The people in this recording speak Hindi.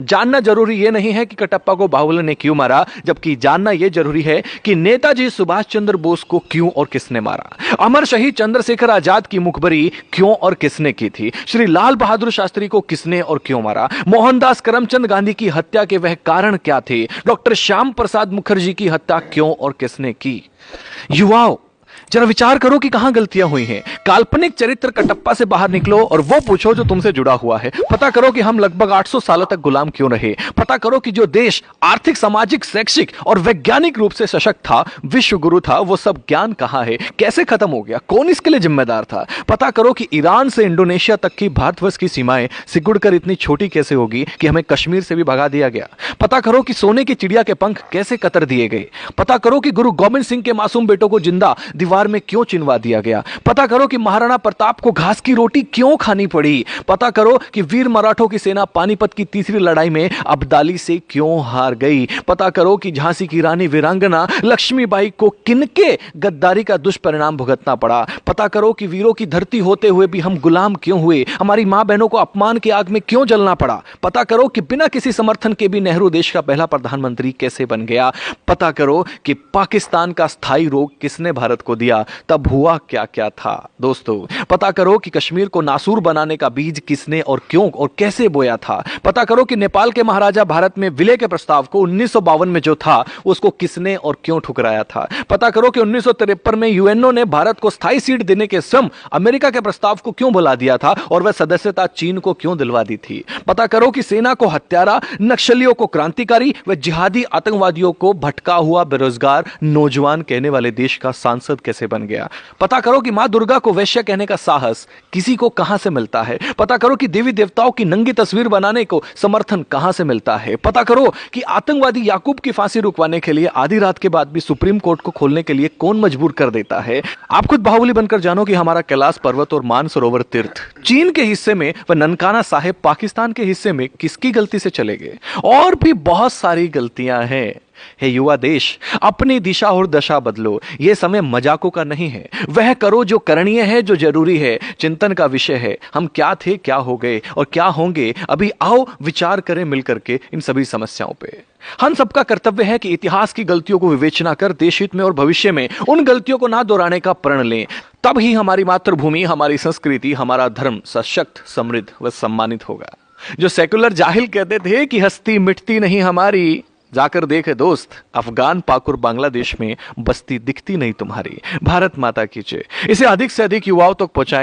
जानना जरूरी यह नहीं है कि कटप्पा को बाहुबली ने क्यों मारा, जबकि जानना यह जरूरी है कि नेताजी सुभाष चंद्र बोस को क्यों और किसने मारा। अमर शहीद चंद्रशेखर आजाद की मुखबरी क्यों और किसने की थी। श्री लाल बहादुर शास्त्री को किसने और क्यों मारा। मोहनदास करमचंद गांधी की हत्या के वह कारण क्या थे। डॉक्टर श्याम प्रसाद मुखर्जी की हत्या क्यों और किसने की। युवाओं, जरा विचार करो कि कहां गलतियां हुई हैं। काल्पनिक चरित्र कटप्पा से बाहर निकलो और वो पूछो जो तुमसे जुड़ा हुआ है। पता करो कि हम लगभग 800 सालों तक गुलाम क्यों रहे। पता करो कि जो देश आर्थिक, सामाजिक, शैक्षिक और वैज्ञानिक रूप से सशक्त था, विश्व गुरु था, वो सब ज्ञान कहां है, कैसे खत्म हो गया, कौन इसके लिए जिम्मेदार था। पता करो कि ईरान से इंडोनेशिया तक की भारतवर्ष की सीमाएं सिकुड़कर इतनी छोटी कैसे होगी कि हमें कश्मीर से भी भगा दिया गया। पता करो कि सोने की चिड़िया के पंख कैसे कतर दिए गए। पता करो कि गुरु गोविंद सिंह के मासूम बेटों को जिंदा दीवार में क्यों चिनवा दिया गया। पता करो कि महाराणा प्रताप को घास की रोटी क्यों खानी पड़ी। पता करो कि वीर मराठों की सेना पानीपत की तीसरी लड़ाई में अब्दाली से क्यों हार गई। पता करो कि झांसी की रानी वीरांगना लक्ष्मीबाई को किनके गद्दारी का दुष्परिणाम भुगतना पड़ा। पता करो कि वीरों की धरती होते हुए भी हम गुलाम क्यों हुए, हमारी मां बहनों को अपमान की आग में क्यों जलना पड़ा। पता करो कि बिना किसी समर्थन के भी नेहरू देश का पहला प्रधानमंत्री कैसे बन गया। पता करो कि पाकिस्तान का स्थायी रोग किसने भारत को दिया, तब हुआ क्या क्या था। दोस्तों, पता करो कि कश्मीर को नासूर बनाने का बीज किसने और क्यों और कैसे बोया था। पता करो कि नेपाल के महाराजा भारत में विलय के प्रस्ताव को 1952 में जो था उसको किसने और क्यों ठुकराया था। पता करो कि 1953 में यूएनओ ने भारत को स्थायी सीट देने के स्वयं अमेरिका के प्रस्ताव को क्यों भुला दिया था और वह सदस्यता चीन को क्यों दिलवा दी थी। पता करो कि सेना को हत्यारा, नक्सलियों को क्रांतिकारी व जिहादी आतंकवादियों को भटका हुआ बेरोजगार नौजवान कहने वाले देश का सांसद कैसे बन गया। पता करो कि मां दुर्गा को वैश्य कहने का साहस किसी को कहां से मिलता है। पता करो कि देवी देवताओं की नंगी तस्वीर बनाने को समर्थन कहां से मिलता है। पता करो कि आतंकवादी याकूब की फांसी रुकवाने के लिए आधी रात के बाद भी सुप्रीम कोर्ट को खोलने के लिए कौन मजबूर कर देता है। आप खुद बाहुबली बनकर जानो कि हमारा कैलाश पर्वत और मानसरोवर तीर्थ चीन के हिस्से में व ननकाना साहेब पाकिस्तान के हिस्से में किसकी गलती से चले गए। और भी बहुत सारी गलतियां हैं। हे युवा देश, अपनी दिशा और दशा बदलो। यह समय मजाकों का नहीं है। वह करो जो करणीय है, जो जरूरी है, चिंतन का विषय है। हम क्या थे, क्या हो गए और क्या होंगे। अभी आओ विचार करें मिलकर के इन सभी समस्याओं पे। हम सबका कर्तव्य है कि इतिहास की गलतियों को विवेचना कर देश हित में और भविष्य में उन गलतियों को ना दोहराने का प्रण लें। तब ही हमारी मातृभूमि, हमारी संस्कृति, हमारा धर्म सशक्त, समृद्ध व सम्मानित होगा। जो सेकुलर जाहिल कहते थे कि हस्ती मिटती नहीं हमारी, जाकर देखे दोस्त, अफगान, पाकुर, बांग्लादेश में बस्ती दिखती नहीं तुम्हारी। भारत माता की जय। इसे अधिक से अधिक युवाओं तक पहुंचाएं।